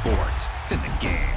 sports. It's in the game.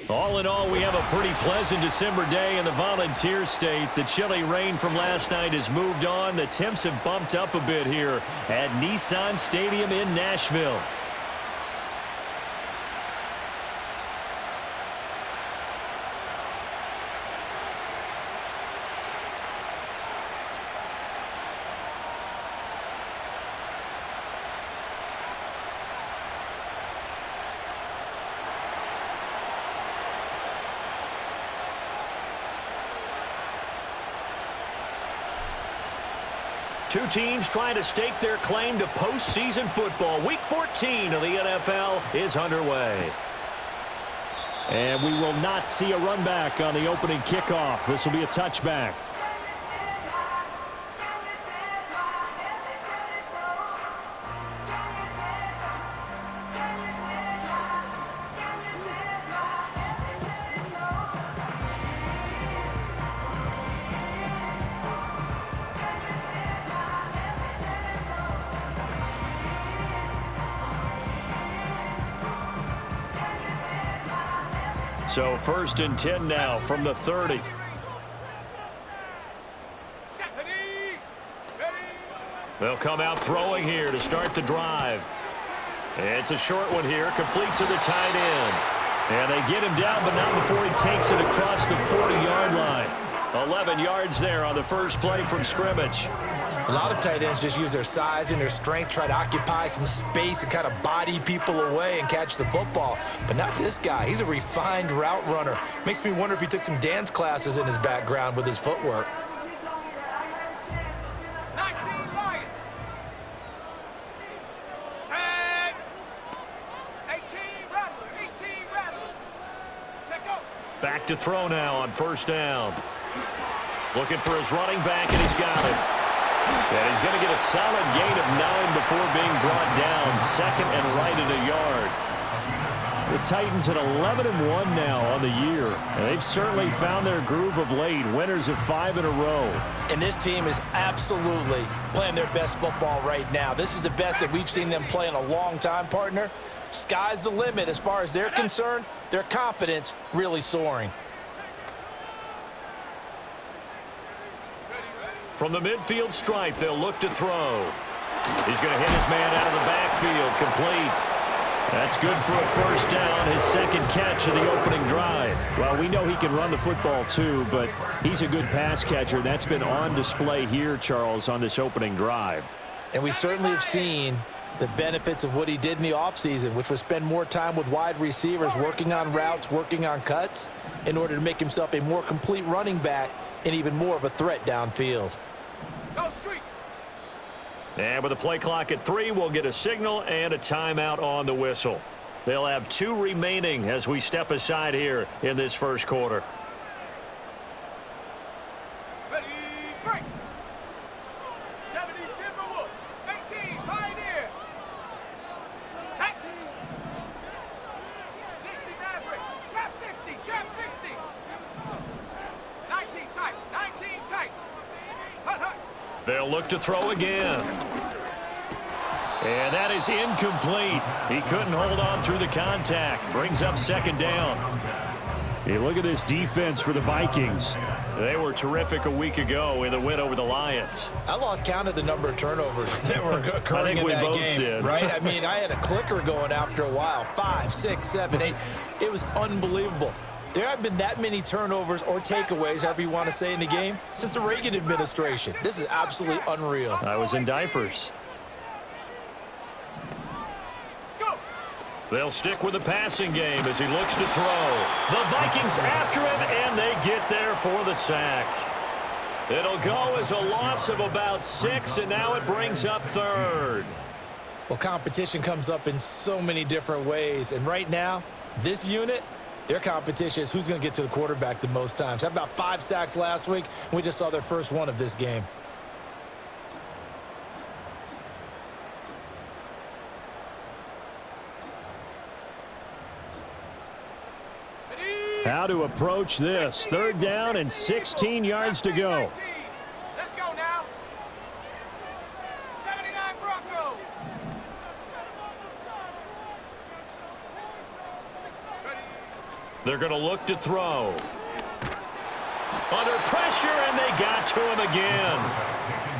All in all, we have a pretty pleasant December day in the Volunteer State. The chilly rain from last night has moved on. The temps have bumped up a bit here at Nissan Stadium in Nashville. Two teams trying to stake their claim to postseason football. Week 14 of the NFL is underway. And we will not see a run back on the opening kickoff. This will be a touchback. So 1st and 10 now from the 30. They'll come out throwing here to start the drive. It's a short one here, complete to the tight end. And they get him down, but not before he takes it across the 40-yard line. 11 yards there on the first play from scrimmage. A lot of tight ends just use their size and their strength, try to occupy some space and kind of body people away and catch the football. But not this guy. He's a refined route runner. Makes me wonder if he took some dance classes in his background with his footwork. 19 Lions. 10. 18 Rattler. 18 Rattler. Check out. Back to throw now on 1st down. Looking for his running back, and he's got it. And he's going to get a solid gain of 9 before being brought down. 2nd and right at a yard. The Titans at 11-1 now on the year. And they've certainly found their groove of late. Winners of 5 in a row. And this team is absolutely playing their best football right now. This is the best that we've seen them play in a long time, partner. Sky's the limit as far as they're concerned. Their confidence really soaring. From the midfield stripe, they'll look to throw. He's going to hit his man out of the backfield, complete. That's good for a 1st down, his 2nd catch of the opening drive. Well, we know he can run the football too, but he's a good pass catcher. That's been on display here, Charles, on this opening drive. And we certainly have seen the benefits of what he did in the offseason, which was spend more time with wide receivers, working on routes, working on cuts, in order to make himself a more complete running back and even more of a threat downfield. And with the play clock at 3, we'll get a signal and a timeout on the whistle. They'll have 2 remaining as we step aside here in this first quarter. Ready, break. 70 Timberwolves. 18 Pioneer. Check. 60 Mavericks. Trap 60. Trap 60. 19 They'll look to throw again. And that is incomplete. He couldn't hold on through the contact. Brings up second down. Hey, look at this defense for the Vikings. They were terrific a week ago in the win over the Lions. I lost count of the number of turnovers that were occurring in that game, right? I mean, I had a clicker going after a while. 5, 6, 7, 8. It was unbelievable. There haven't been that many turnovers or takeaways, however you want to say, in the game since the Reagan administration. This is absolutely unreal. I was in diapers. They'll stick with the passing game as he looks to throw. The Vikings after him, and they get there for the sack. It'll go as a loss of about 6, and now it brings up third. Well, competition comes up in so many different ways, and right now, this unit, their competition is who's going to get to the quarterback the most times. Had about 5 sacks last week, and we just saw their first one of this game. How to approach this. Third down and 16 yards to go. Let's go now. 79 Broncos. They're going to look to throw. Under pressure, and they got to him again.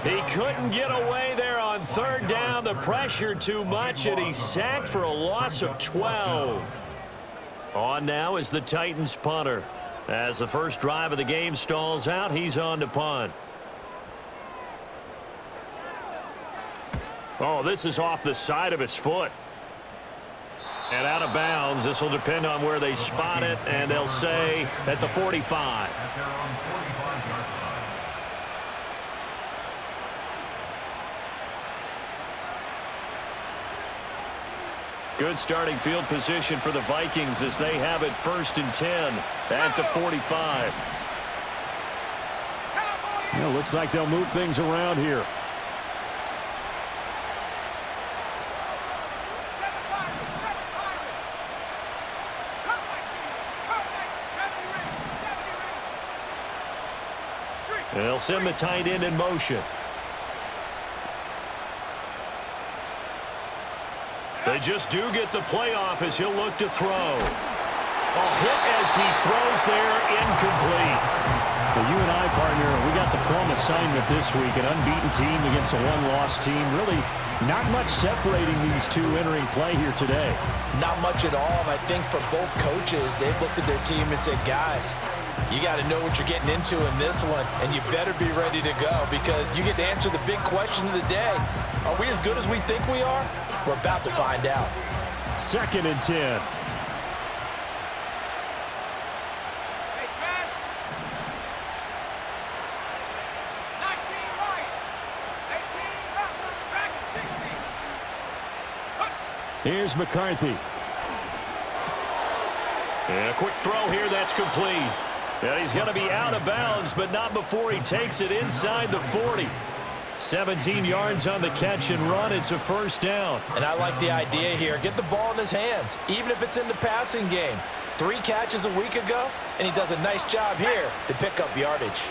He couldn't get away there on third down. The pressure too much, and he's sacked for a loss of 12. On now is the Titans punter. As the first drive of the game stalls out, he's on to punt. Oh, this is off the side of his foot. And out of bounds. This will depend on where they spot it, and they'll say at the 45. Good starting field position for the Vikings as they have it 1st and 10 at the 45. Yeah, looks like they'll move things around here. And they'll send the tight end in motion. They just do get the playoff as he'll look to throw. A hit as he throws there, incomplete. Well, you and I, partner, we got the plum assignment this week. An unbeaten team against a one-loss team. Really not much separating these two entering play here today. Not much at all. And I think for both coaches, they've looked at their team and said, guys, you got to know what you're getting into in this one, and you better be ready to go because you get to answer the big question of the day. Are we as good as we think we are? We're about to find out. 2nd and 10. Hey, smash. 19 right. 18 left. Back at 60. Here's McCarthy. And a quick throw here that's complete. And he's going to be out of bounds, but not before he takes it inside the 40. 17 yards on the catch and run. It's a first down. And I like the idea here. Get the ball in his hands, even if it's in the passing game. 3 catches a week ago, and he does a nice job here to pick up yardage.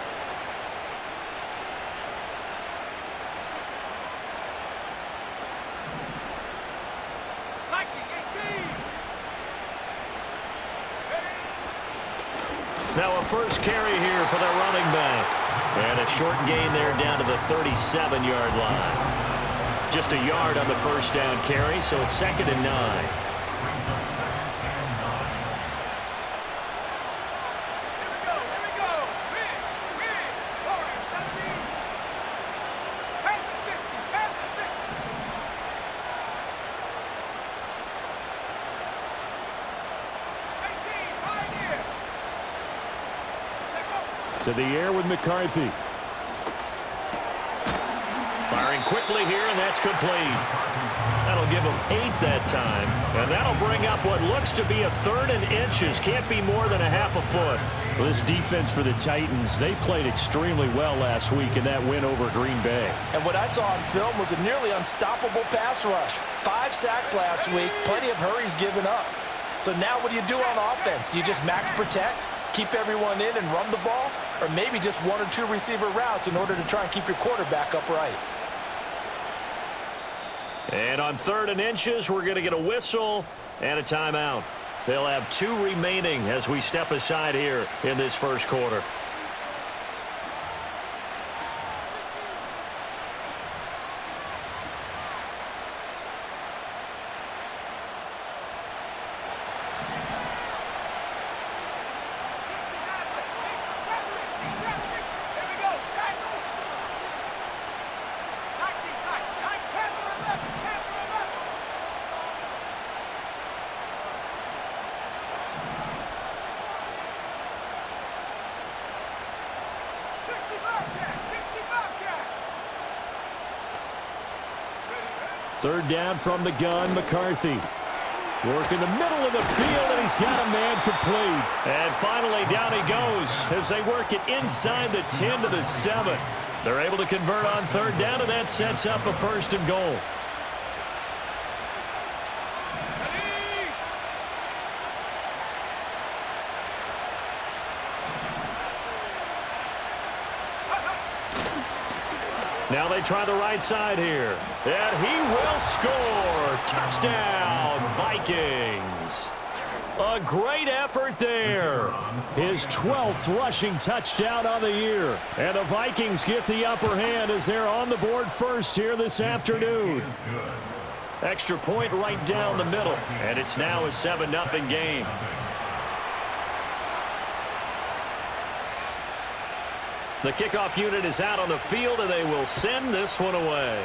Now a first carry here for the running back. And a short gain there down to the 37-yard line. Just a yard on the first down carry, so it's 2nd and 9. To the air with McCarthy. Firing quickly here, and that's complete. That'll give him 8 that time, and that'll bring up what looks to be a 3rd and inches. Can't be more than a half a foot. Well, this defense for the Titans, they played extremely well last week in that win over Green Bay. And what I saw on film was a nearly unstoppable pass rush. 5 sacks last week, plenty of hurries given up. So now what do you do on offense? You just max protect, keep everyone in and run the ball? or maybe just 1 or 2 receiver routes in order to try and keep your quarterback upright. And on 3rd and inches, we're going to get a whistle and a timeout. They'll have 2 remaining as we step aside here in this first quarter. Third down from the gun, McCarthy. Work in the middle of the field, and he's got a man complete. And finally, down he goes as they work it inside the 10 to the 7. They're able to convert on 3rd down, and that sets up a 1st and goal. Now they try the right side here. And he will score. Touchdown, Vikings. A great effort there. His 12th rushing touchdown on the year. And the Vikings get the upper hand as they're on the board first here this afternoon. Extra point right down the middle. And it's now a 7-0 game. The kickoff unit is out on the field, and they will send this one away.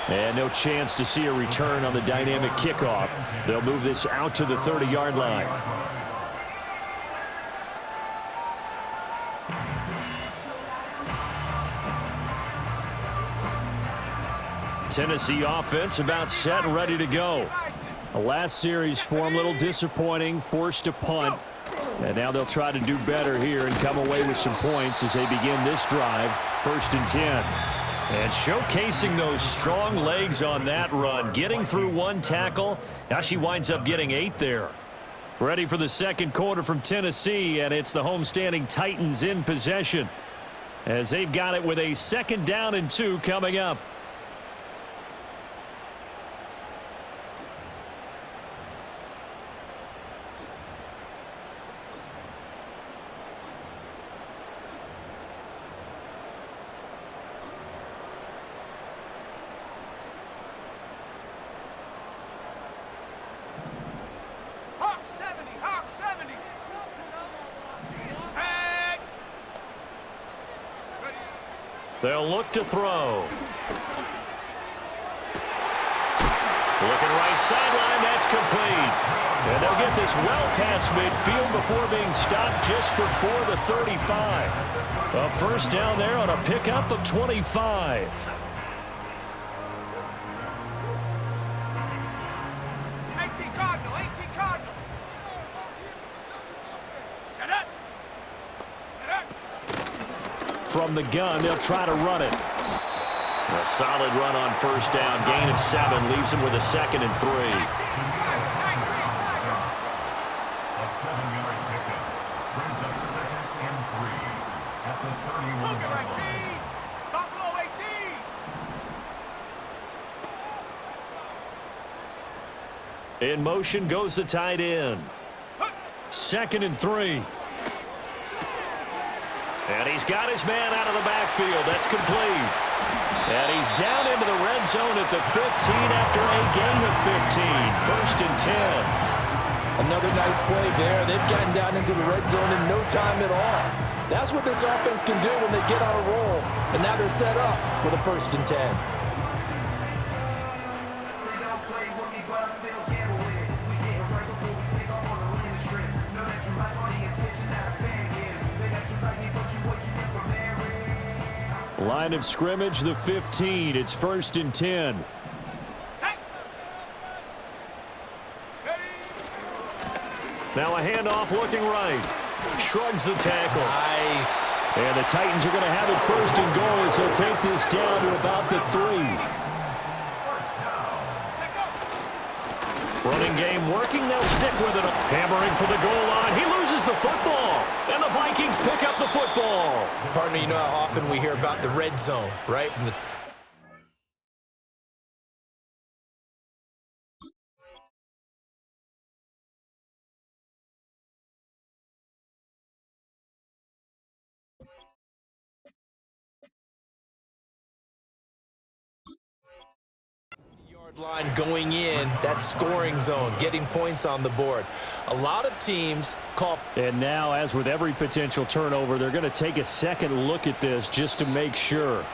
And no chance to see a return on the dynamic kickoff. They'll move this out to the 30-yard line. Tennessee offense about set and ready to go. The last series for them, a little disappointing, forced a punt. And now they'll try to do better here and come away with some points as they begin this drive, 1st and 10. And showcasing those strong legs on that run, getting through 1 tackle. Now she winds up getting 8 there. Ready for the second quarter from Tennessee, and it's the homestanding Titans in possession as they've got it with a 2nd down and 2 coming up. They'll look to throw. Looking right sideline, that's complete. And they'll get this well past midfield before being stopped just before the 35. A 1st down there on a pickup of 25. From the gun, they'll try to run it. A solid run on 1st down. Gain of 7 leaves him with a 2nd and 3. A 7-yard pickup brings up 2nd and 3 at the 31-yard line. Buffalo 18. In motion goes the tight end. 2nd and 3. And he's got his man out of the backfield. That's complete. And he's down into the red zone at the 15 after a gain of 15. 1st and 10. Another nice play there. They've gotten down into the red zone in no time at all. That's what this offense can do when they get on a roll. And now they're set up with a 1st and 10. Line of scrimmage, the 15. It's 1st and 10. Now a handoff looking right. Shrugs the tackle. Nice. And the Titans are going to have it 1st and goal as they'll take this down to about the 3. Running game working. They'll stick with it. Hammering for the goal line. He loses the football. And the Vikings pick up the football. Partner, you know how often we hear about the red zone, right? From the line going in, that scoring zone, getting points on the board. A lot of teams call. And now, as with every potential turnover, they're going to take a second look at this just to make sure.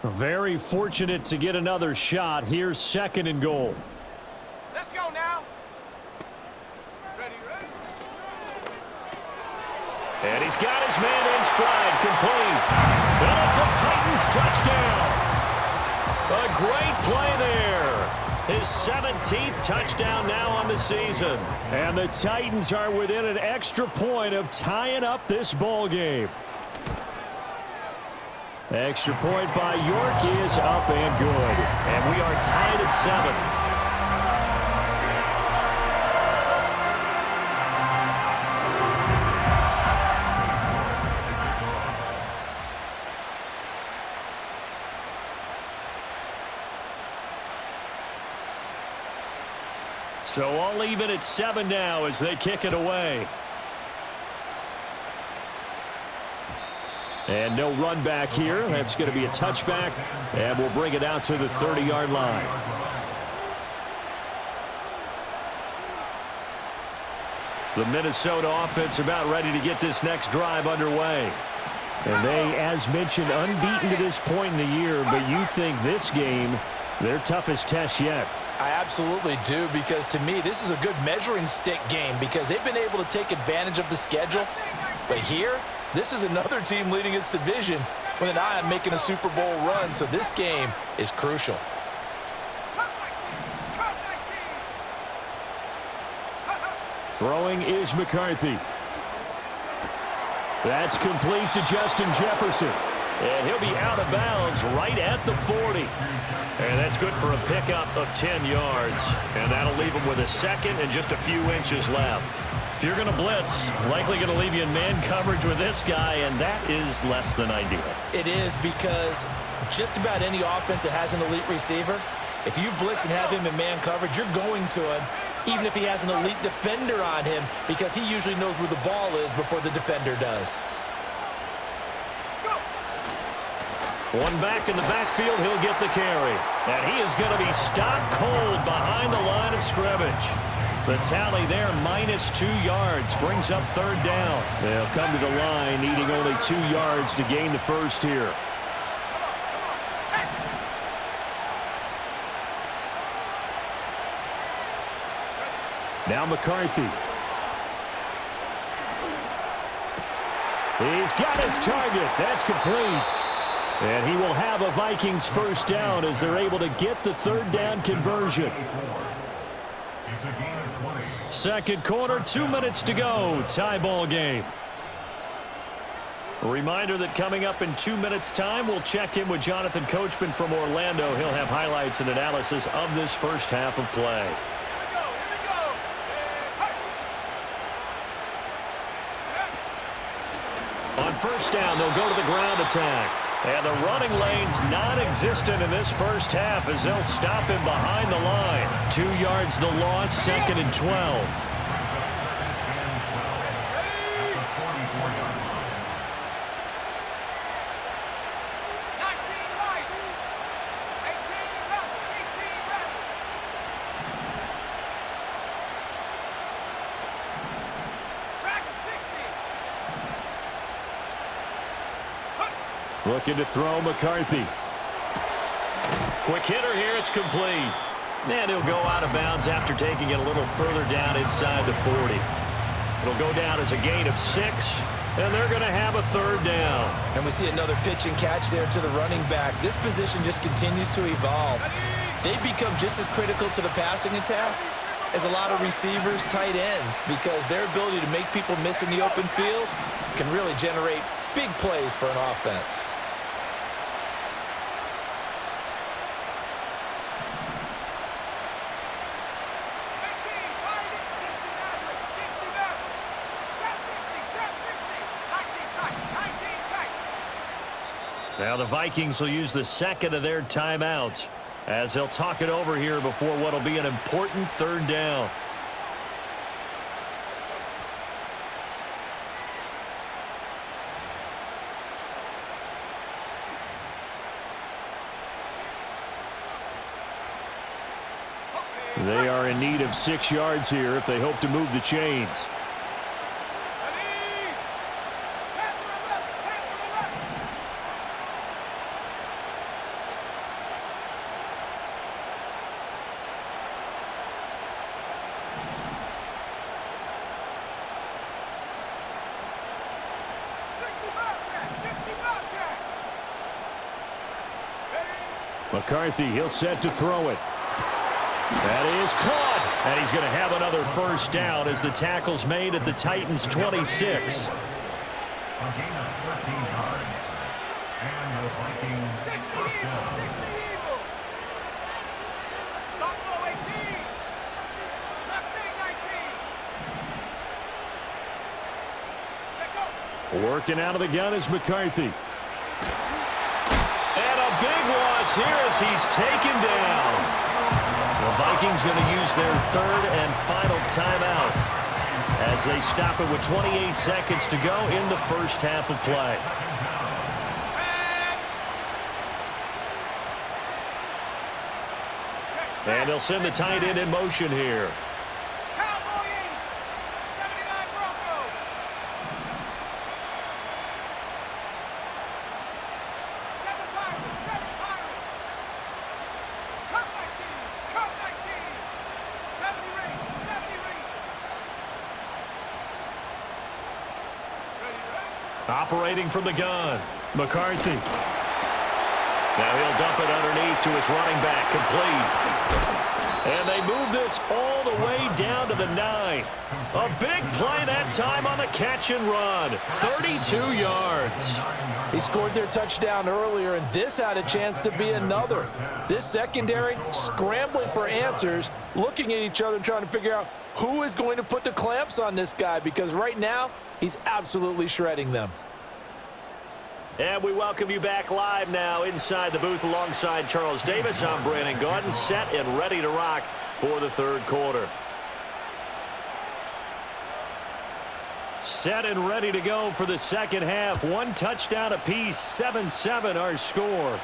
Very fortunate to get another shot. Here's 2nd and goal. Let's go now. Ready. And he's got his man in stride, complete. And it's a Titans touchdown. A great play there. His 17th touchdown now on the season. And the Titans are within an extra point of tying up this ball game. Extra point by York is up and good. And we are tied at 7. So all even at 7 now as they kick it away. And no run back here. That's going to be a touchback. And we'll bring it out to the 30-yard line. The Minnesota offense about ready to get this next drive underway. And they, as mentioned, unbeaten to this point in the year. But you think this game, their toughest test yet. I absolutely do, because to me, this is a good measuring stick game because they've been able to take advantage of the schedule. But here, this is another team leading its division with an eye on making a Super Bowl run, so this game is crucial. Throwing is McCarthy. That's complete to Justin Jefferson. And he'll be out of bounds right at the 40. And that's good for a pickup of 10 yards. And that'll leave him with a second and just a few inches left. If you're going to blitz, likely going to leave you in man coverage with this guy, and that is less than ideal. It is, because just about any offense that has an elite receiver, if you blitz and have him in man coverage, you're going to him, even if he has an elite defender on him, because he usually knows where the ball is before the defender does. One back in the backfield, he'll get the carry. And he is going to be stopped cold behind the line of scrimmage. The tally there, -2 yards, brings up 3rd down. They'll come to the line, needing only 2 yards to gain the first here. Now McCarthy. He's got his target. That's complete. And he will have a Vikings first down as they're able to get the 3rd down conversion. It's a gain of 20. 2nd quarter, 2 minutes to go. Tie ball game. A reminder that coming up in 2 minutes' time, we'll check in with Jonathan Coachman from Orlando. He'll have highlights and analysis of this first half of play. On first down, they'll go to the ground attack. And the running lane's non-existent in this first half as they'll stop him behind the line. 2 yards the loss, 2nd and 12. Looking to throw McCarthy. Quick hitter here, it's complete. And he'll go out of bounds after taking it a little further down inside the 40. It'll go down as a gain of 6, and they're going to have a 3rd down. And we see another pitch and catch there to the running back. This position just continues to evolve. they become just as critical to the passing attack as a lot of receivers, tight ends, because their ability to make people miss in the open field can really generate big plays for an offense. Now the Vikings will use the second of their timeouts as they'll talk it over here before what will be an important third down. They are in need of 6 yards here if they hope to move the chains. McCarthy, he'll set to throw it. That is caught. And he's going to have another first down as the tackle's made at the Titans' 26. A gain of 13 yards. And the Vikings first down. Buffalo 18. Mustang 19. Let go. Working out of the gun is McCarthy. And a big loss here as he's taken down. The Vikings going to use their third and final timeout as they stop it with 28 seconds to go in the first half of play. And they'll send the tight end in motion here. Cowboying. 79 Broncos. Seven Pirates. Cup 19. 70 Rangers. 70 Rangers. Ready? Operating from the gun, McCarthy. Now he'll dump it underneath to his running back, complete. And they move this all the way down to the 9. A big play that time on the catch and run. 32 yards. He scored their touchdown earlier, and this had a chance to be another. This secondary scrambling for answers, looking at each other, trying to figure out who is going to put the clamps on this guy, because right now he's absolutely shredding them. And we welcome you back live now inside the booth alongside Charles Davis. I'm Brandon Gaudin, set and ready to rock for the third quarter. Set and ready to go for the second half. One touchdown apiece, 7-7 our score.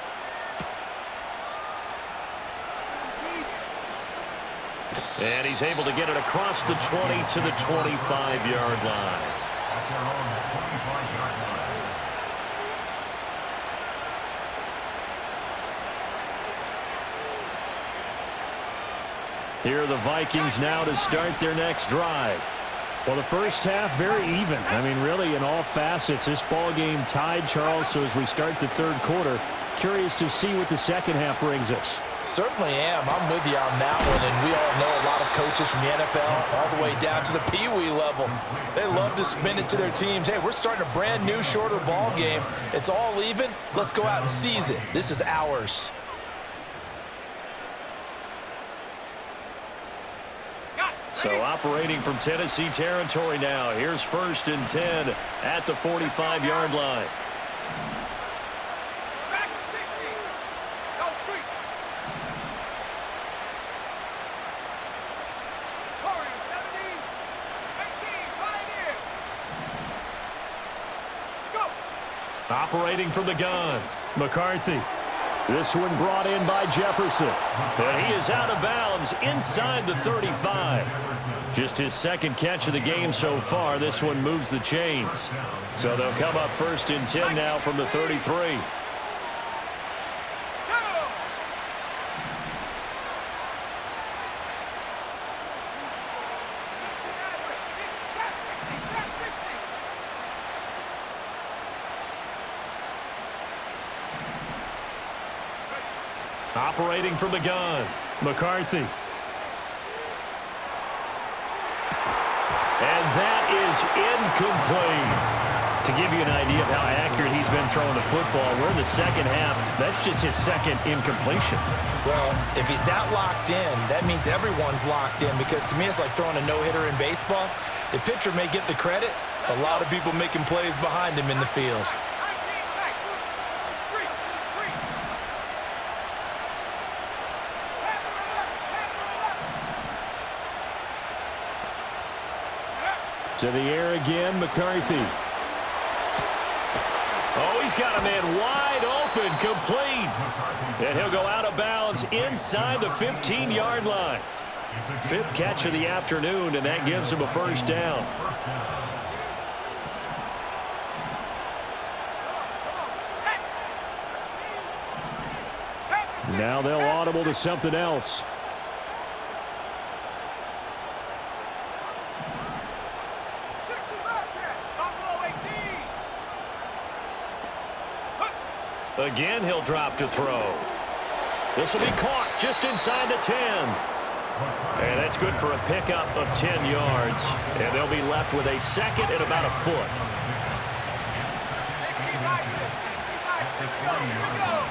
And he's able to get it across the 20 to the 25-yard line. At their own 25-yard line. Here are the Vikings now to start their next drive. Well, the first half, very even. I mean, really, in all facets, this ball game tied, Charles. So as we start the third quarter, curious to see what the second half brings us. Certainly am. I'm with you on that one, and we all know a lot of coaches from the NFL all the way down to the Pee-wee level. They love to spin it to their teams. Hey, we're starting a brand new, shorter ball game. It's all even. Let's go out and seize it. This is ours. So operating from Tennessee territory now. Here's 1st and 10 at the 45-yard line. Back at 60. Go street. Warriors 70. 18. Pioneer. Go. Operating from the gun, McCarthy. This one brought in by Jefferson. And he is out of bounds inside the 35. Just his second catch of the game so far. This one moves the chains. So they'll come up 1st and 10 now from the 33. Operating from the gun, McCarthy. And that is incomplete. To give you an idea of how accurate he's been throwing the football, we're in the second half. That's just his second incompletion. Well, if he's that locked in, that means everyone's locked in, because to me it's like throwing a no-hitter in baseball. The pitcher may get the credit, a lot of people making plays behind him in the field. 19 tight. Street. To the air again, McCarthy. Oh, he's got a man wide open, complete. And he'll go out of bounds inside the 15-yard line. Fifth catch of the afternoon, and that gives him a first down. Now they'll audible to something else. Again, he'll drop to throw. This will be caught just inside the 10. And that's good for a pickup of 10 yards. And they'll be left with a second and about a foot. 65, 65, here we go.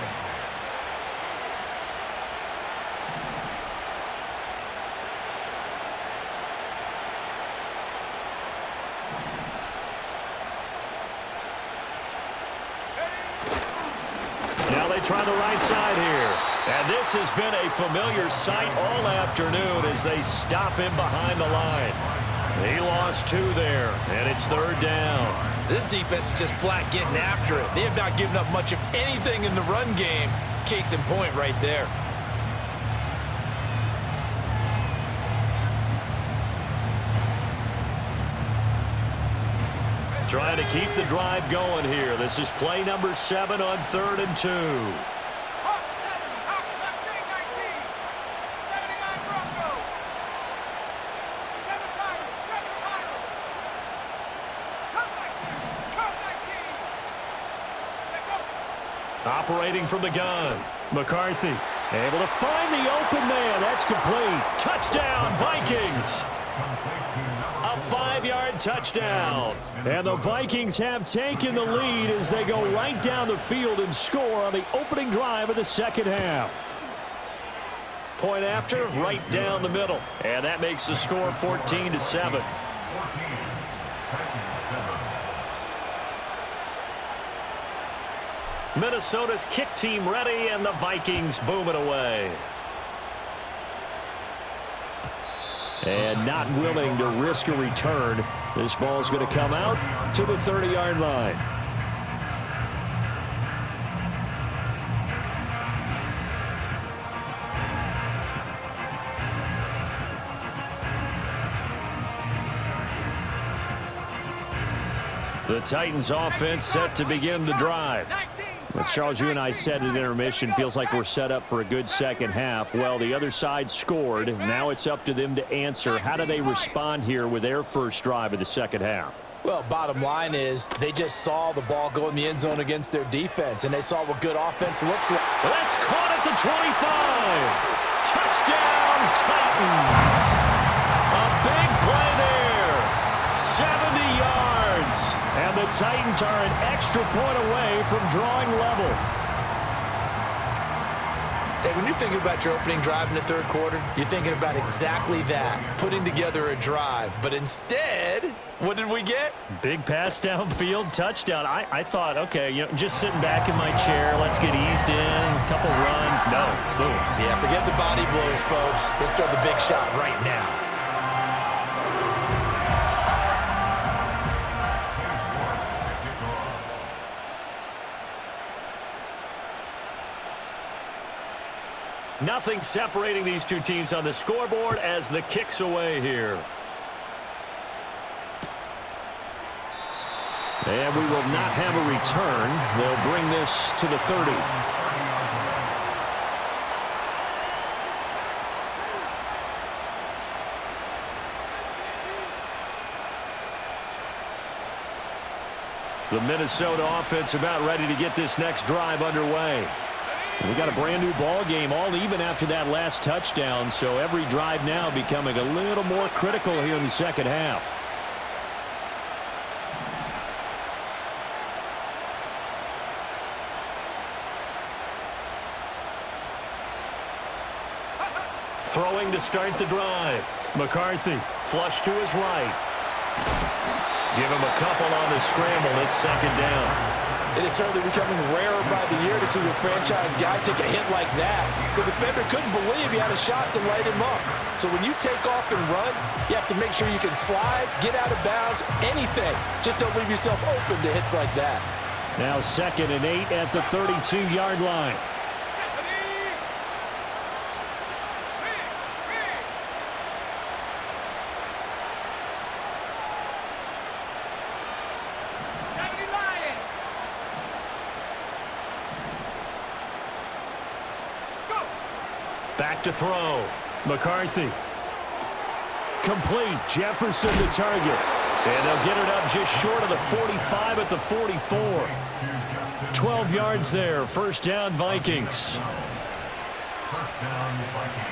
Now they try the right side here. And this has been a familiar sight all afternoon as they stop him behind the line. He lost 2 there, and it's third down. This defense is just flat getting after it. They have not given up much of anything in the run game. Case in point right there. Trying to keep the drive going here. This is play number 7 on 3rd and 2. Hawk 7, Hawk Mustang 19. 79 Bronco. 7 Pirates, 7 Pirates. Come 19, come 19. Check up. Operating from the gun, McCarthy. Able to find the open man. That's complete. Touchdown, Vikings! A 5-yard touchdown. And the Vikings have taken the lead as they go right down the field and score on the opening drive of the second half. Point after, right down the middle. And that makes the score 14-7. Minnesota's kick team ready, and the Vikings boom it away. And not willing to risk a return. This ball's going to come out to the 30-yard line. The Titans offense set to begin the drive. Well, Charles, you and I said at intermission, feels like we're set up for a good second half. Well, the other side scored. Now it's up to them to answer. How do they respond here with their first drive of the second half? Well, bottom line is they just saw the ball go in the end zone against their defense, and they saw what good offense looks like. That's caught at the 25. Touchdown, Titans. A big play there. 70 yards. And the Titans are an extra point away from drawing level. Hey, when you're thinking about your opening drive in the third quarter, you're thinking about exactly that, putting together a drive. But instead, what did we get? Big pass downfield, touchdown. I thought, okay, just sitting back in my chair, let's get eased in, a couple runs. No, boom. Yeah, forget the body blows, folks. Let's throw the big shot right now. Nothing separating these two teams on the scoreboard as the kick's away here. And we will not have a return. They'll bring this to the 30. The Minnesota offense about ready to get this next drive underway. We got a brand new ball game, all even after that last touchdown, so every drive now becoming a little more critical here in the second half. Throwing to start the drive. McCarthy, flush to his right. Give him a couple on the scramble. It's second down. It is certainly becoming rarer by the year to see your franchise guy take a hit like that. The defender couldn't believe he had a shot to light him up. So when you take off and run, you have to make sure you can slide, get out of bounds, anything. Just don't leave yourself open to hits like that. Now 2nd and 8 at the 32-yard line. Back to throw. McCarthy. Complete. Jefferson the target. And they'll get it up just short of the 45 at the 44. 12 yards there. First down, Vikings. First down, Vikings.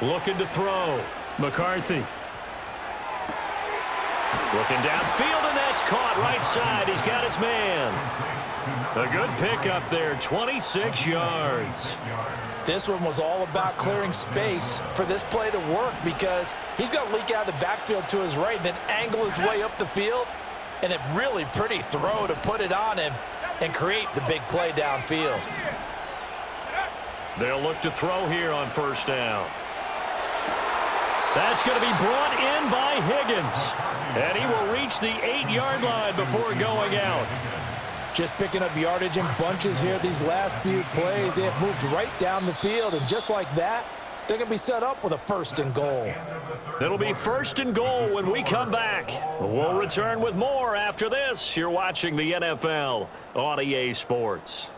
Looking to throw. McCarthy. Looking downfield, and that's caught right side. He's got his man. A good pickup there, 26 yards. This one was all about clearing space for this play to work because he's going to leak out of the backfield to his right and then angle his way up the field. And a really pretty throw to put it on him and create the big play downfield. They'll look to throw here on first down. That's going to be brought in by Higgins. And he will reach the 8-yard line before going out. Just picking up yardage in bunches here these last few plays. They have moved right down the field, and just like that, they're going to be set up with a 1st and goal. It'll be 1st and goal when we come back. We'll return with more after this. You're watching the NFL on EA Sports.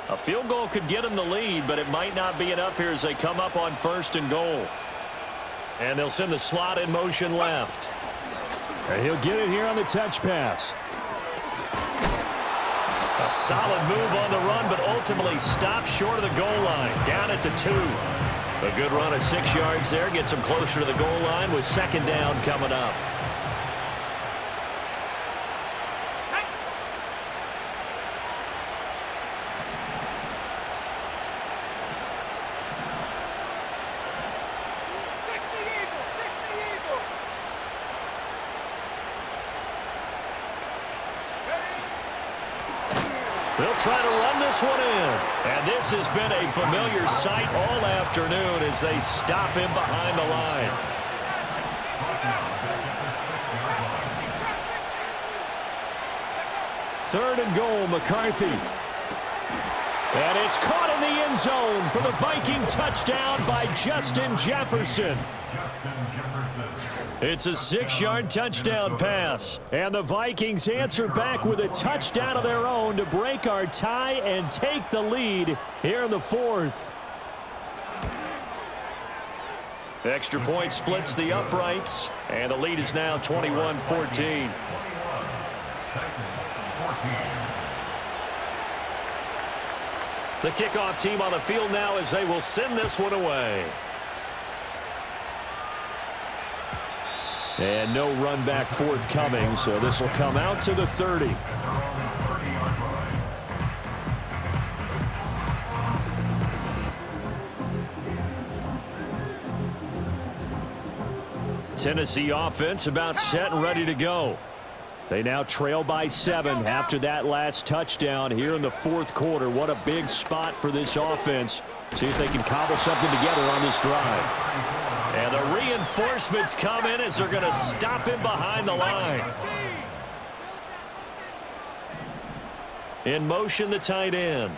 A field goal could get them the lead, but it might not be enough here as they come up on 1st and goal. And they'll send the slot in motion left. And he'll get it here on the touch pass. A solid move on the run, but ultimately stopped short of the goal line, down at the 2. A good run of 6 yards there, gets them closer to the goal line with 2nd down coming up. They'll try to run this one in. And this has been a familiar sight all afternoon as they stop him behind the line. Third and goal, McCarthy. And it's caught in the end zone for the Viking touchdown by Justin Jefferson. It's a 6-yard touchdown pass. And the Vikings answer back with a touchdown of their own to break our tie and take the lead here in the 4th. Extra point splits the uprights, and the lead is now 21-14. The kickoff team on the field now as they will send this one away. And no run back forthcoming, so this will come out to the 30. Tennessee offense about set and ready to go. They now trail by 7 after that last touchdown here in the 4th quarter. What a big spot for this offense. See if they can cobble something together on this drive. And the reinforcements come in as they're going to stop him behind the line. In motion, the tight end.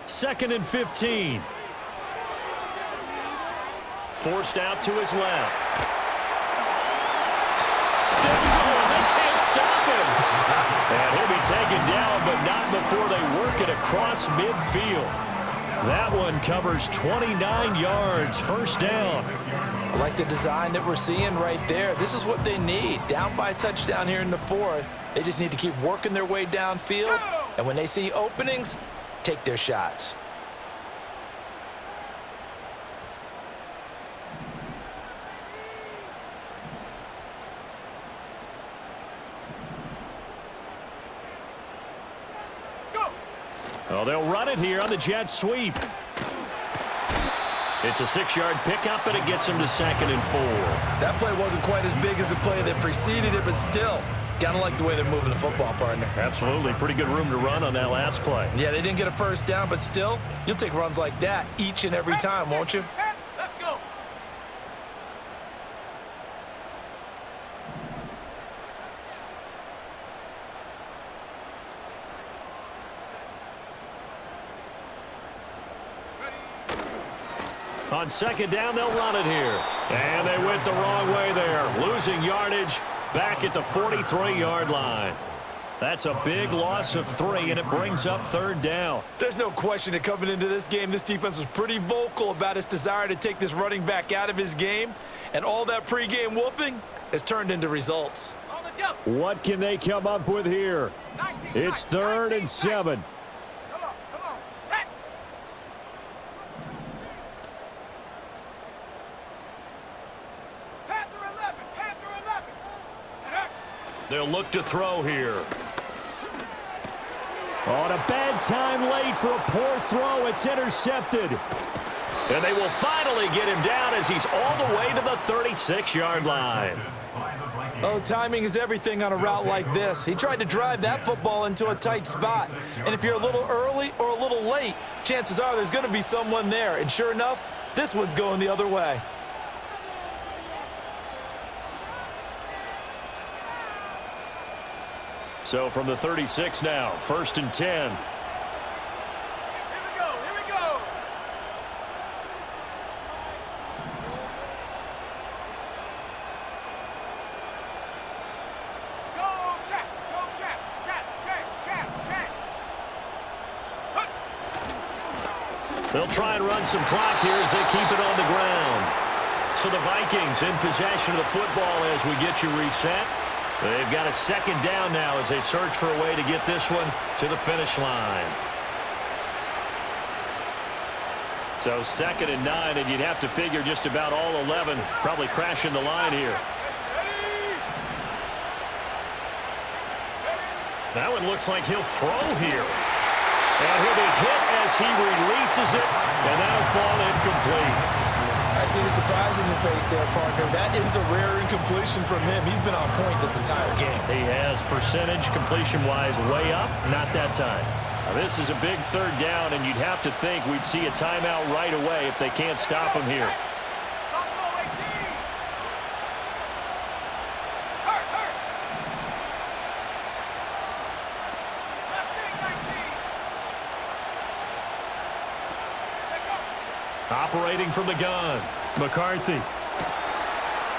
Second and 15. Forced out to his left. Still going. They can't stop him. And he'll be taken down, but not before they work it across midfield. That one covers 29 yards. First down. I like the design that we're seeing right there. This is what they need. Down by a touchdown here in the fourth. They just need to keep working their way downfield. And when they see openings, take their shots. Oh, they'll run it here on the jet sweep. It's a 6-yard pickup, and it gets him to 2nd and 4. That play wasn't quite as big as the play that preceded it, but still, gotta like the way they're moving the football, partner. Absolutely. Pretty good room to run on that last play. Yeah, they didn't get a first down, but still, you'll take runs like that each and every time, won't you? Let's go. On 2nd down, they'll run it here. And they went the wrong way there. Losing yardage back at the 43-yard line. That's a big loss of 3, and it brings up 3rd down. There's no question that coming into this game, this defense was pretty vocal about its desire to take this running back out of his game. And all that pregame wolfing has turned into results. On the double. What can they come up with here? 19, It's 3rd and 7. Come on, set. Panther 11. They'll look to throw here. On a bad time late for a poor throw. It's intercepted. And they will finally get him down as he's all the way to the 36-yard line. Oh, timing is everything on a route like this. He tried to drive that football into a tight spot. And if you're a little early or a little late, chances are there's going to be someone there. And sure enough, this one's going the other way. So from the 36 now, 1st and 10. Here we go. Go, check. They'll try and run some clock here as they keep it on the ground. So the Vikings in possession of the football as we get you reset. They've got a 2nd down now as they search for a way to get this one to the finish line. So 2nd and 9, and you'd have to figure just about all 11 probably crashing the line here. That one looks like he'll throw here. And he'll be hit as he releases it, and that'll fall incomplete. I see the surprise in your face there, partner. That is a rare incompletion from him. He's been on point this entire game. He has percentage completion-wise way up, not that time. Now, this is a big 3rd down, and you'd have to think we'd see a timeout right away if they can't stop him here. Operating from the gun, McCarthy.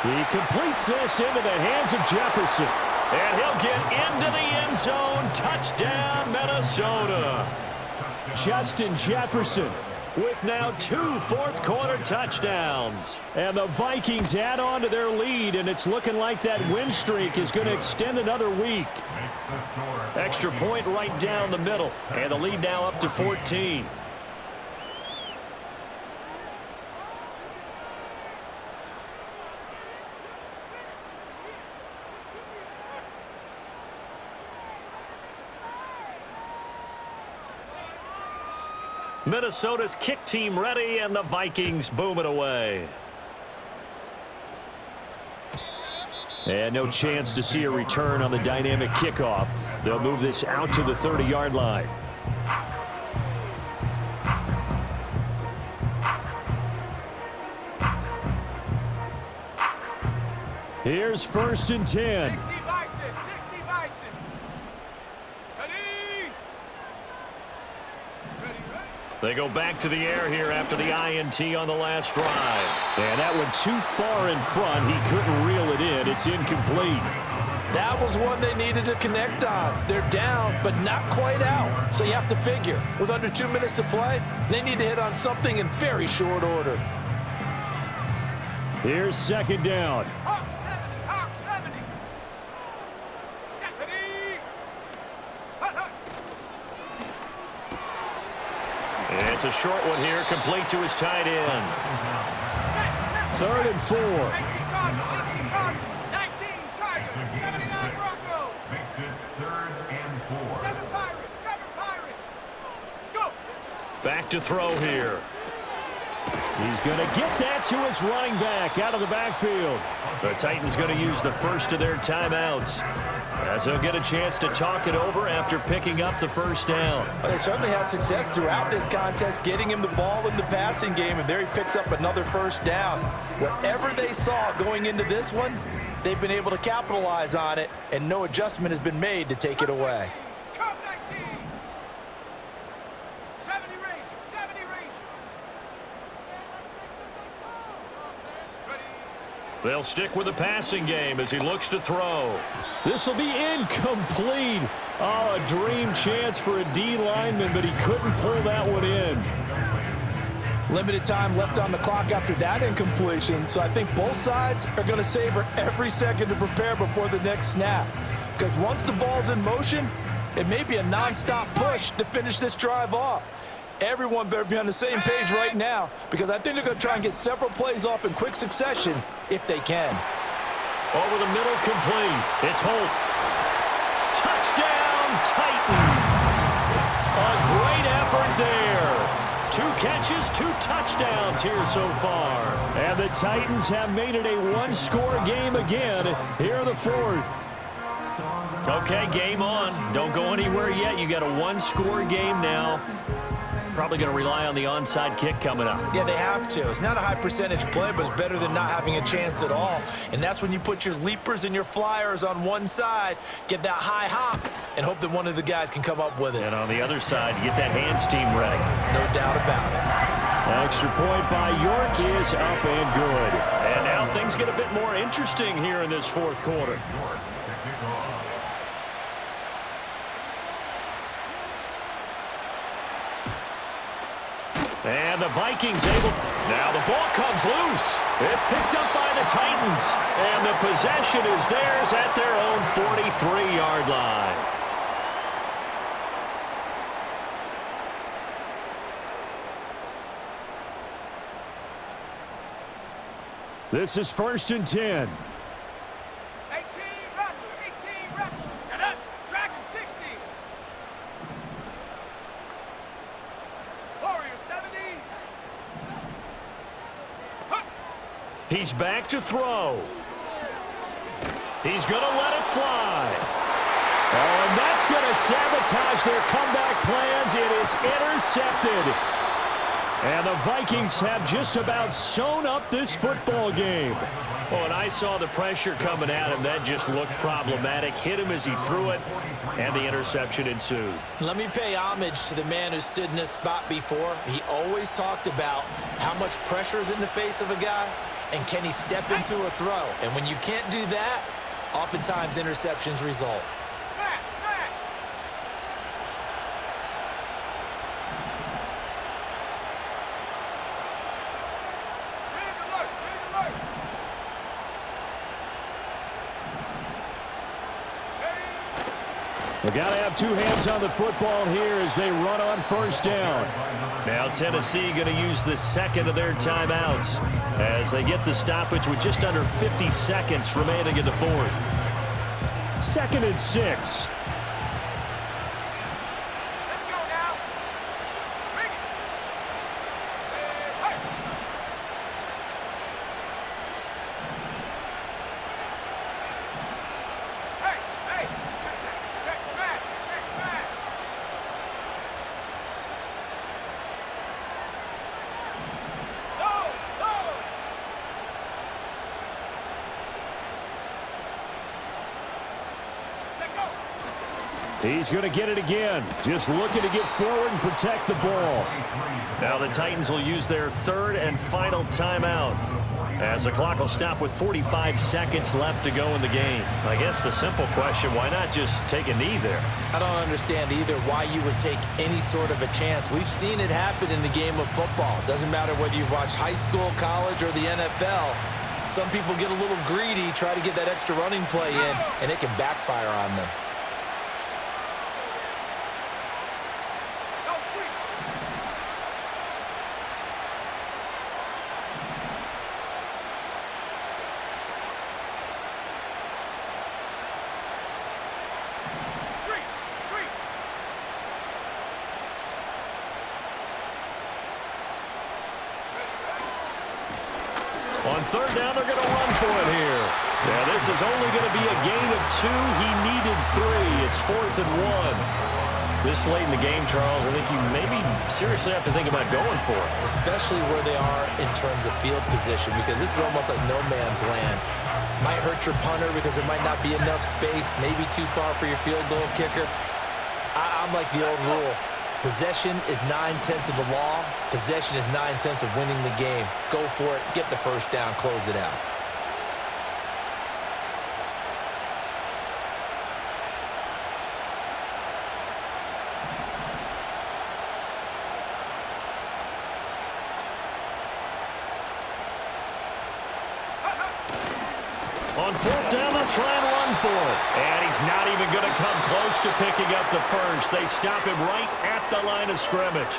He completes this into the hands of Jefferson. And he'll get into the end zone. Touchdown, Minnesota. Justin Jefferson With now 2 fourth-quarter touchdowns. And the Vikings add on to their lead, and it's looking like that win streak is going to extend another week. Extra point right down the middle. And the lead now up to 14. Minnesota's kick team ready, and the Vikings boom it away. And no chance to see a return on the dynamic kickoff. They'll move this out to the 30-yard line. Here's 1st and 10. 60 Bison, 60 Bison. Ready? Ready, ready. They go back to the air here after the INT on the last drive. And that one too far in front. He couldn't reel it in. It's incomplete. That was one they needed to connect on. They're down, but not quite out. So you have to figure, with under 2 minutes to play, they need to hit on something in very short order. Here's 2nd down. Hawk 70, Hawk 70. Ready? Hut, hut. It's a short one here, complete to his tight end. Set, 3rd and 4. 18 Cardinals, 18 Cardinals. 19 Tigers, 79 Broncos. Makes it 3rd and 4. 7 Pirates, 7 Pirates. Go. Back to throw here. He's going to get that to his running back out of the backfield. The Titans going to use the first of their timeouts, as he'll get a chance to talk it over after picking up the 1st down. Well, they certainly had success throughout this contest, getting him the ball in the passing game, and there he picks up another 1st down. Whatever they saw going into this one, they've been able to capitalize on it, and no adjustment has been made to take it away. Come 19. 70 Rangers, 70 Rangers. Ready? They'll stick with the passing game as he looks to throw. This will be incomplete. Oh, a dream chance for a D lineman, but he couldn't pull that one in. Limited time left on the clock after that incompletion, so I think both sides are going to savor every second to prepare before the next snap. Because once the ball's in motion, it may be a non-stop push to finish this drive off. Everyone better be on the same page right now, because I think they're going to try and get several plays off in quick succession if they can. Over the middle, complete. It's Holt. Touchdown, Titans. A great effort there. 2 catches, 2 touchdowns here so far. And the Titans have made it a one-score game again here in the 4th. Okay, game on. Don't go anywhere yet. You got a one-score game now. Probably going to rely on the onside kick coming up. Yeah, they have to. It's not a high percentage play, but it's better than not having a chance at all. And that's when you put your leapers and your flyers on one side, get that high hop, and hope that one of the guys can come up with it. And on the other side, you get that hands team ready. No doubt about it. Extra point by York is up and good. And now things get a bit more interesting here in this 4th quarter. York to kick off. And the Vikings able. Now the ball comes loose. It's picked up by the Titans. And the possession is theirs at their own 43-yard line. This is 1st and 10. 18 Raptors, 18 Raptors. Set up. Dragon 60. Warrior 70. Huh. He's back to throw. He's going to let it fly. Oh, and that's going to sabotage their comeback plans. It is intercepted. And the Vikings have just about sewn up this football game. Oh, and I saw the pressure coming at him. That just looked problematic. Hit him as he threw it, and the interception ensued. Let me pay homage to the man who stood in this spot before. He always talked about how much pressure is in the face of a guy, and can he step into a throw. And when you can't do that, oftentimes interceptions result. Smash, smash. Red alert, red alert. They got to have 2 hands on the football here as they run on 1st down. Now Tennessee going to use the 2nd of their timeouts as they get the stoppage with just under 50 seconds remaining in the 4th. 2nd and 6. Let's go now. Bring it. Hey. Hey, hey. Check smash, check smash. No, no. He's going to get it again. Just looking to get forward and protect the ball. Now the Titans will use their third and final timeout, as the clock will stop with 45 seconds left to go in the game. I guess the simple question, why not just take a knee there? I don't understand either why you would take any sort of a chance. We've seen it happen in the game of football. Doesn't matter whether you've watched high school, college, or the NFL. Some people get a little greedy, try to get that extra running play in, and it can backfire on them. On third down, they're going to run for it here. Yeah, this is only going to be a gain of 2. He needed 3. It's 4th and 1. This late in the game, Charles, I think you maybe seriously have to think about going for it. Especially where they are in terms of field position, because this is almost like no man's land. Might hurt your punter because there might not be enough space, maybe too far for your field goal kicker. I'm like the old rule. Possession is 9/10 of the law. Possession is 9/10 of winning the game. Go for it. Get the first down. Close it out. On fourth down, they'll try and run for it. And he's not even going to come close to picking up the first. They stop him right at the line of scrimmage.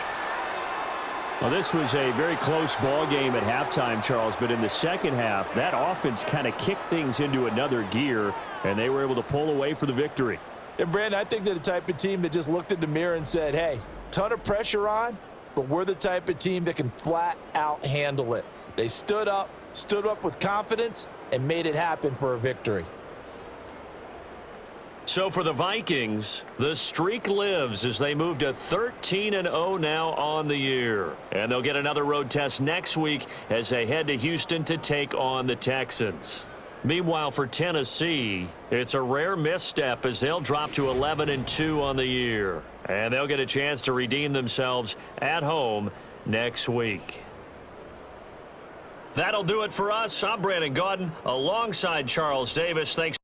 Well, this was a very close ball game at halftime, Charles, but in the second half, that offense kind of kicked things into another gear, and they were able to pull away for the victory. And, Brandon, I think they're the type of team that just looked in the mirror and said, hey, ton of pressure on, but we're the type of team that can flat out handle it. They stood up with confidence, and made it happen for a victory. So for the Vikings, the streak lives as they move to 13-0 now on the year. And they'll get another road test next week as they head to Houston to take on the Texans. Meanwhile, for Tennessee, it's a rare misstep as they'll drop to 11-2 on the year. And they'll get a chance to redeem themselves at home next week. That'll do it for us. I'm Brandon Gaudin alongside Charles Davis. Thanks